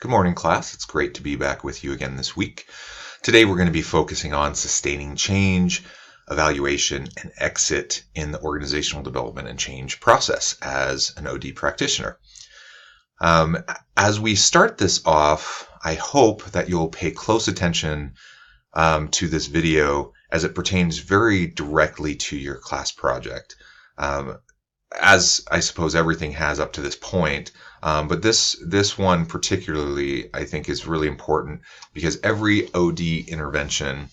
Good morning, class. It's great to be back with you again this week. Today we're going to be focusing on sustaining change, evaluation, and exit in the organizational development and change process as an OD practitioner. As we start this off, I hope that you'll pay close attention to this video as it pertains very directly to your class project. As I suppose everything has up to this point, but this one particularly I think is really important because every OD intervention,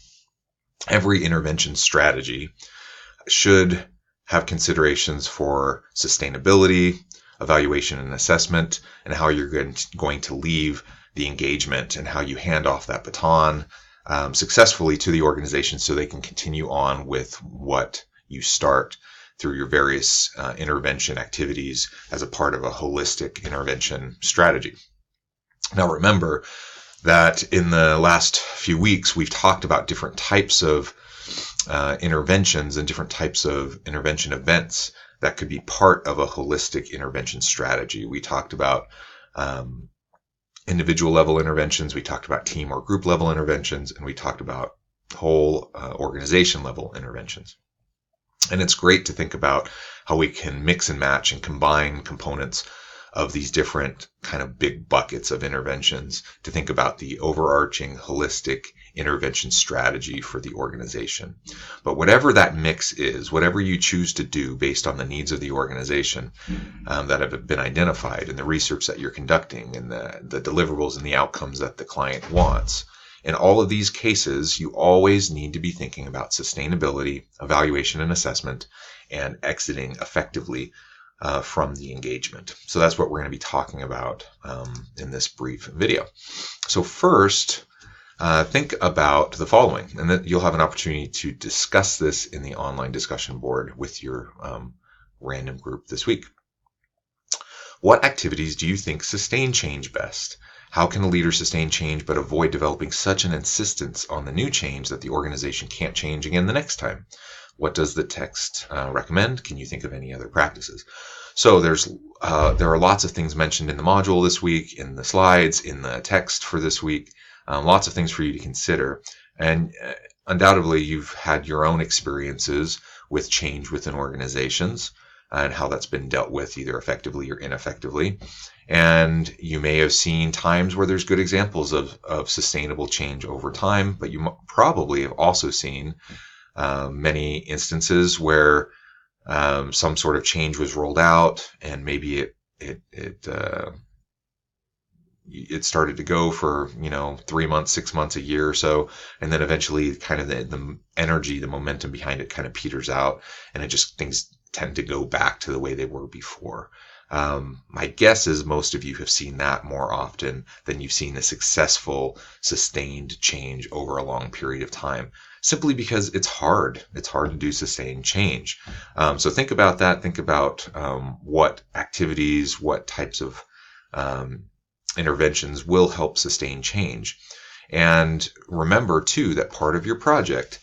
every intervention strategy should have considerations for sustainability, evaluation and assessment, and how you're going to leave the engagement and how you hand off that baton successfully to the organization so they can continue on with what you start through your various intervention activities as a part of a holistic intervention strategy. Now remember that in the last few weeks we've talked about different types of interventions and different types of intervention events that could be part of a holistic intervention strategy. We talked about individual level interventions, we talked about team or group level interventions, and we talked about whole organization level interventions. And it's great to think about how we can mix and match and combine components of these different kind of big buckets of interventions to think about the overarching holistic intervention strategy for the organization. But whatever that mix is, whatever you choose to do based on the needs of the organization that have been identified in the research that you're conducting and the deliverables and the outcomes that the client wants, in all of these cases, you always need to be thinking about sustainability, evaluation and assessment, and exiting effectively from the engagement. So that's what we're going to be talking about in this brief video. So first, think about the following, and then you'll have an opportunity to discuss this in the online discussion board with your random group this week. What activities do you think sustain change best? How can a leader sustain change but avoid developing such an insistence on the new change that the organization can't change again the next time? What does the text recommend? Can you think of any other practices? So there are lots of things mentioned in the module this week, in the slides, in the text for this week, lots of things for you to consider. And undoubtedly, you've had your own experiences with change within organizations and how that's been dealt with either effectively or ineffectively. And you may have seen times where there's good examples of sustainable change over time, but you probably have also seen many instances where some sort of change was rolled out and maybe it started to go for 3 months, 6 months, a year or so, and then eventually kind of the energy, the momentum behind it kind of peters out, and things tend to go back to the way they were before. My guess is most of you have seen that more often than you've seen the successful, sustained change over a long period of time, simply because it's hard. It's hard to do sustained change. So think about that. Think about what activities, what types of interventions will help sustain change. And remember, too, that part of your project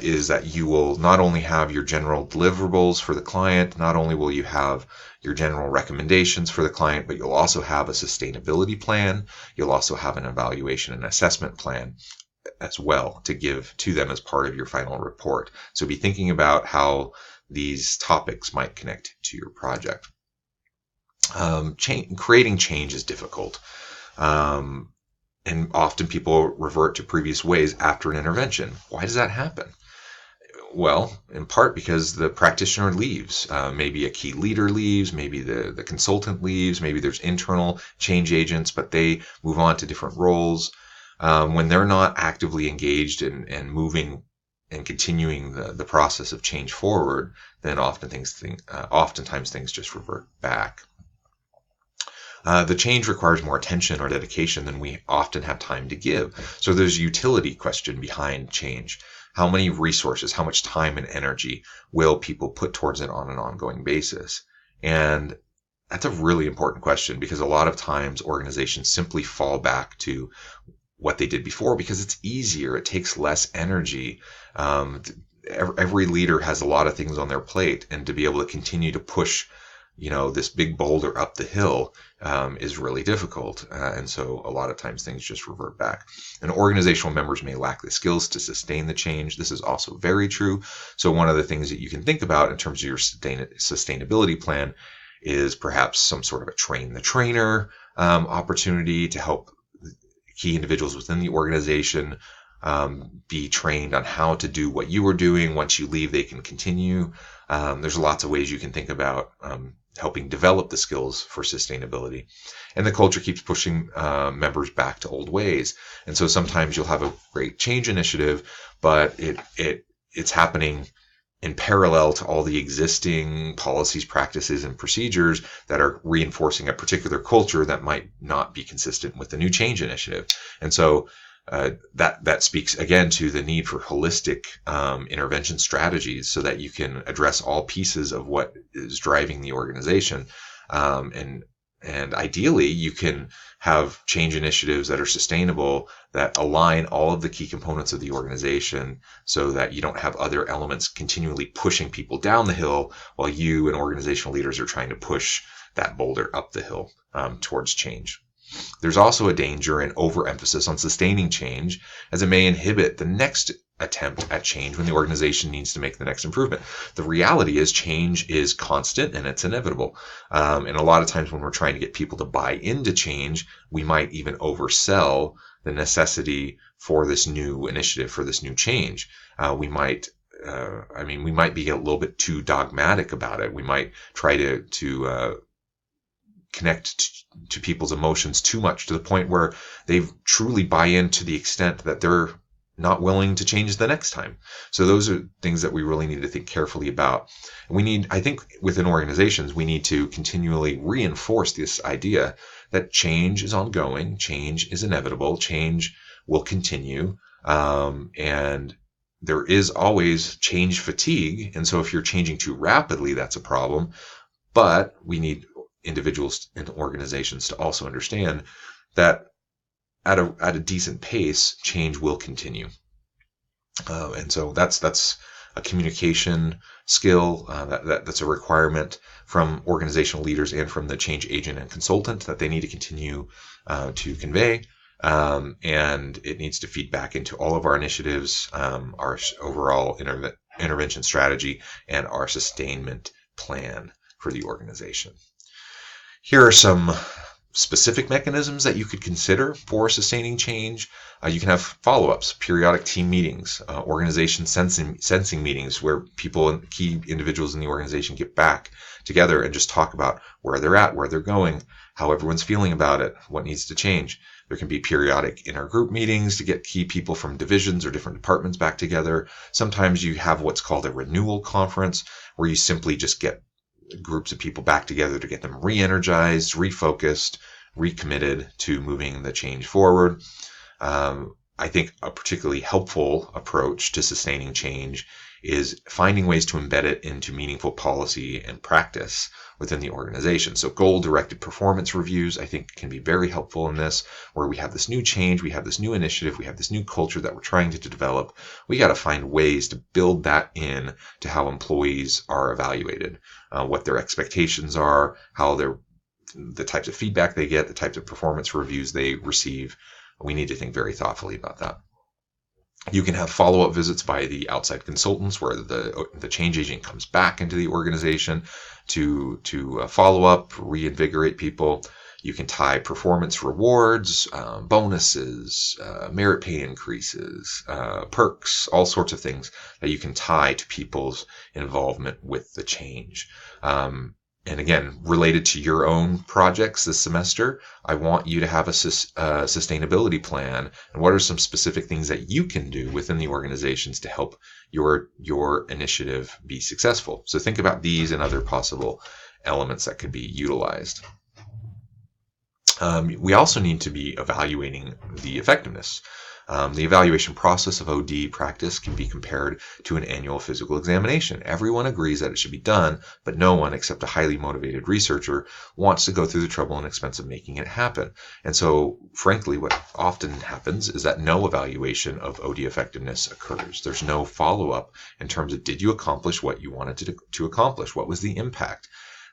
is that you will not only have your general deliverables for the client, not only will you have your general recommendations for the client, but you'll also have a sustainability plan. You'll also have an evaluation and assessment plan as well to give to them as part of your final report. So be thinking about how these topics might connect to your project. Creating change is difficult. And often people revert to previous ways after an intervention. Why does that happen? Well, in part because the practitioner leaves. Maybe a key leader leaves, maybe the consultant leaves, maybe there's internal change agents, but they move on to different roles. When they're not actively engaged and moving and continuing the process of change forward, then oftentimes things just revert back. The change requires more attention or dedication than we often have time to give. So there's a utility question behind change. How many resources, how much time and energy will people put towards it on an ongoing basis? And that's a really important question because a lot of times organizations simply fall back to what they did before because it's easier. It takes less energy. Every leader has a lot of things on their plate, and to be able to continue to push this big boulder up the hill is really difficult. And so a lot of times things just revert back. And organizational members may lack the skills to sustain the change. This is also very true. So one of the things that you can think about in terms of your sustainability plan is perhaps some sort of a train the trainer opportunity to help key individuals within the organization be trained on how to do what you were doing. Once you leave, they can continue. There's lots of ways you can think about helping develop the skills for sustainability. And the culture keeps pushing members back to old ways. And so sometimes you'll have a great change initiative, but it's happening in parallel to all the existing policies, practices, and procedures that are reinforcing a particular culture that might not be consistent with the new change initiative. And so that speaks again to the need for holistic intervention strategies so that you can address all pieces of what is driving the organization. And ideally, you can have change initiatives that are sustainable, that align all of the key components of the organization so that you don't have other elements continually pushing people down the hill while you and organizational leaders are trying to push that boulder up the hill towards change. There's also a danger in overemphasis on sustaining change, as it may inhibit the next attempt at change when the organization needs to make the next improvement. The reality is change is constant and it's inevitable. And a lot of times when we're trying to get people to buy into change, we might even oversell the necessity for this new initiative, for this new change. We might be a little bit too dogmatic about it. We might try to connect to people's emotions too much to the point where they truly buy in to the extent that they're not willing to change the next time. So those are things that we really need to think carefully about. I think within organizations, we need to continually reinforce this idea that change is ongoing, change is inevitable, change will continue, and there is always change fatigue. And so if you're changing too rapidly, that's a problem. But we need individuals and organizations to also understand that at a decent pace, change will continue. And so that's a communication skill that's a requirement from organizational leaders and from the change agent and consultant that they need to continue to convey. And it needs to feed back into all of our initiatives, our overall intervention strategy, and our sustainment plan for the organization. Here are some specific mechanisms that you could consider for sustaining change. You can have follow-ups, periodic team meetings, organization sensing meetings where people and key individuals in the organization get back together and just talk about where they're at, where they're going, how everyone's feeling about it, what needs to change. There can be periodic intergroup meetings to get key people from divisions or different departments back together. Sometimes you have what's called a renewal conference where you simply just get groups of people back together to get them re-energized, refocused, recommitted to moving the change forward. I think a particularly helpful approach to sustaining change is finding ways to embed it into meaningful policy and practice within the organization. So goal-directed performance reviews, I think, can be very helpful in this, where we have this new change, we have this new initiative, we have this new culture that we're trying to develop. We got to find ways to build that in to how employees are evaluated, what their expectations are, the types of feedback they get, the types of performance reviews they receive. We need to think very thoughtfully about that. You can have follow-up visits by the outside consultants where the change agent comes back into the organization to follow up, reinvigorate people. You can tie performance rewards, bonuses, merit pay increases, perks, all sorts of things that you can tie to people's involvement with the change. And again, related to your own projects this semester, I want you to have a sustainability plan. And what are some specific things that you can do within the organizations to help your initiative be successful? So think about these and other possible elements that could be utilized. We also need to be evaluating the effectiveness. The evaluation process of OD practice can be compared to an annual physical examination. Everyone agrees that it should be done, but no one except a highly motivated researcher wants to go through the trouble and expense of making it happen. And so, frankly, what often happens is that no evaluation of OD effectiveness occurs. There's no follow-up in terms of, did you accomplish what you wanted to accomplish? What was the impact?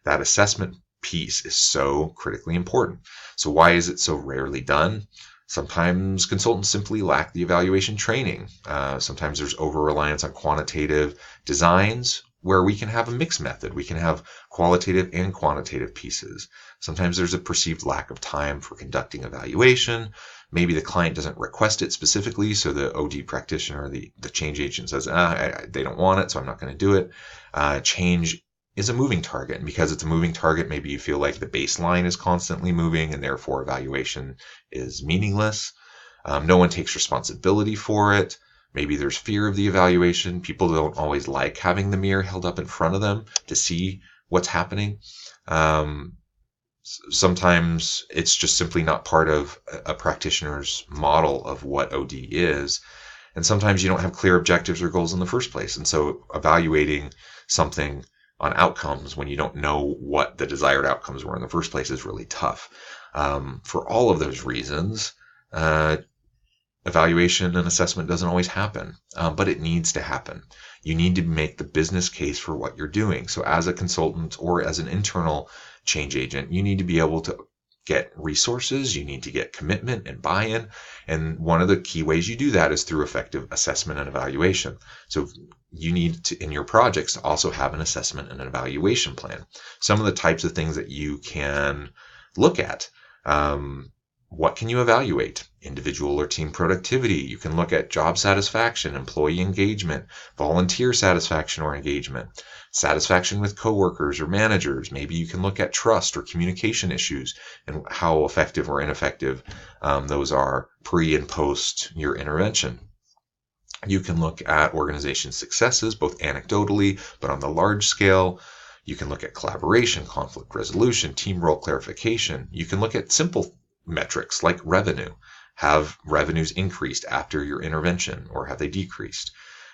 that assessment piece is so critically important. So why is it so rarely done? Sometimes consultants simply lack the evaluation training. Sometimes there's over-reliance on quantitative designs where we can have a mixed method. We can have qualitative and quantitative pieces. Sometimes there's a perceived lack of time for conducting evaluation. Maybe the client doesn't request it specifically, so the OD practitioner, the change agent says, they don't want it, so I'm not going to do it. Change is a moving target. And because it's a moving target, maybe you feel like the baseline is constantly moving and therefore evaluation is meaningless. No one takes responsibility for it. Maybe there's fear of the evaluation. People don't always like having the mirror held up in front of them to see what's happening. Sometimes it's just simply not part of a practitioner's model of what OD is. And sometimes you don't have clear objectives or goals in the first place. And so evaluating something on outcomes when you don't know what the desired outcomes were in the first place is really tough. For all of those reasons, evaluation and assessment doesn't always happen, but it needs to happen. You need to make the business case for what you're doing. So as a consultant or as an internal change agent, you need to be able to get resources, you need to get commitment and buy-in. And one of the key ways you do that is through effective assessment and evaluation. So you need to, in your projects, to also have an assessment and an evaluation plan. Some of the types of things that you can look at. What can you evaluate? Individual or team productivity. You can look at job satisfaction, employee engagement, volunteer satisfaction or engagement, satisfaction with coworkers or managers. Maybe you can look at trust or communication issues and how effective or ineffective those are pre and post your intervention. You can look at organization successes, both anecdotally, but on the large scale. You can look at collaboration, conflict resolution, team role clarification. You can look at simple metrics like revenue. Have revenues increased after your intervention, or have they decreased?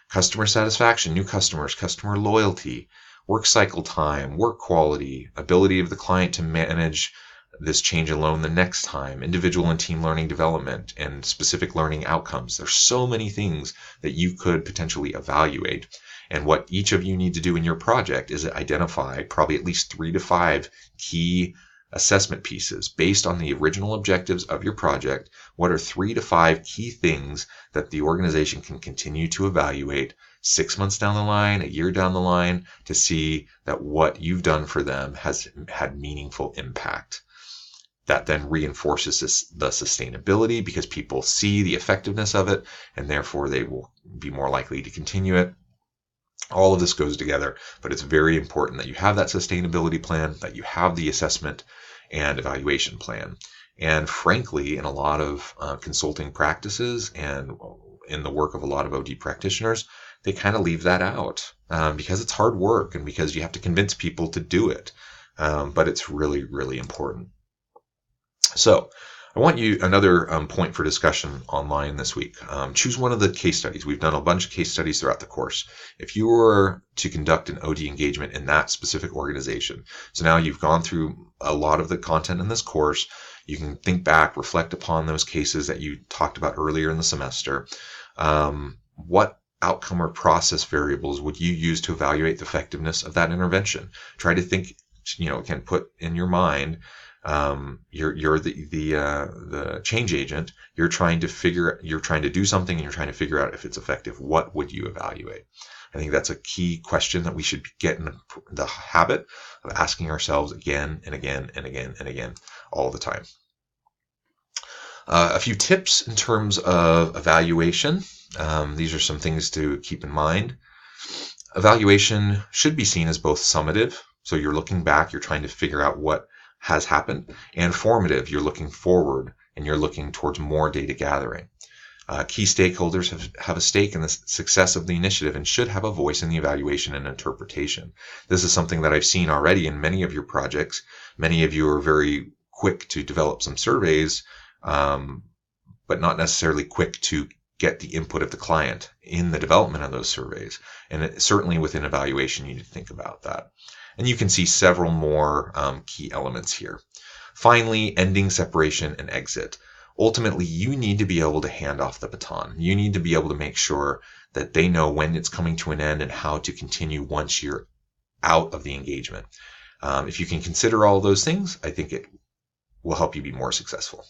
Customer satisfaction, new customers, customer loyalty, work cycle time, work quality, ability of the client to manage this change alone the next time, individual and team learning development, and specific learning outcomes. There's so many things that you could potentially evaluate. And what each of you need to do in your project is identify probably at least 3 to 5 key assessment pieces based on the original objectives of your project. What are 3 to 5 key things that the organization can continue to evaluate 6 months down the line, a year down the line, to see that what you've done for them has had meaningful impact? That then reinforces the sustainability because people see the effectiveness of it and therefore they will be more likely to continue it. All of this goes together, but it's very important that you have that sustainability plan, that you have the assessment and evaluation plan. And frankly, in a lot of consulting practices and in the work of a lot of OD practitioners, they kind of leave that out because it's hard work and because you have to convince people to do it. But it's really, really important. So I want you another point for discussion online this week. Choose one of the case studies. We've done a bunch of case studies throughout the course. If you were to conduct an OD engagement in that specific organization, so now you've gone through a lot of the content in this course, you can think back, reflect upon those cases that you talked about earlier in the semester. What outcome or process variables would you use to evaluate the effectiveness of that intervention? Try to think, again, put in your mind, you're the change agent. You're trying to do something and you're trying to figure out if it's effective. What would you evaluate? I think that's a key question that we should get in the habit of asking ourselves again and again and again and again all the time. A few tips in terms of evaluation. These are some things to keep in mind. Evaluation should be seen as both summative, so you're looking back, you're trying to figure out what has happened, and formative, you're looking forward and you're looking towards more data gathering. Key stakeholders have a stake in the success of the initiative and should have a voice in the evaluation and interpretation. This is something that I've seen already in many of your projects. Many of you are very quick to develop some surveys, but not necessarily quick to get the input of the client in the development of those surveys. And certainly within evaluation, you need to think about that. And you can see several more key elements here. Finally, ending, separation, and exit. Ultimately, you need to be able to hand off the baton. You need to be able to make sure that they know when it's coming to an end and how to continue once you're out of the engagement. If you can consider all those things, I think it will help you be more successful.